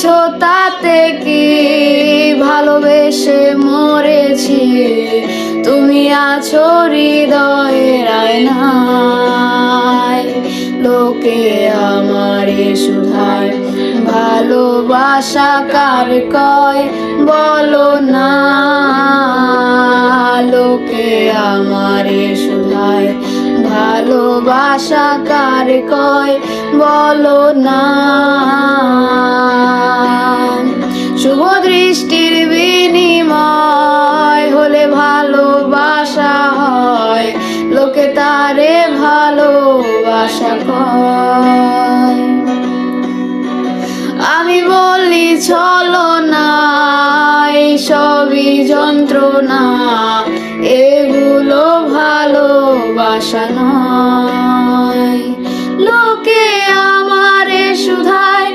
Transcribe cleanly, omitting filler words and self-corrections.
দিয়েছো তাতে কি ভালোবেসে মরেছি, তুমি আছো হৃদয়ের আয়নায়। লোকে আমারে শুধায় ভালোবাসা কার কয়, বলো না। লোকে আমারে শুধায় ভালোবাসা কার কয়, বলো না। শুভ দৃষ্টির বিনিময় হলে ভালোবাসা হয়, লোকে তারে ভালোবাসা কয়। আমি বলি চলো না, এই সবই যন্ত্রণা, এগুলো ভালোবাসা নয়। লোকে আমারে শুধায়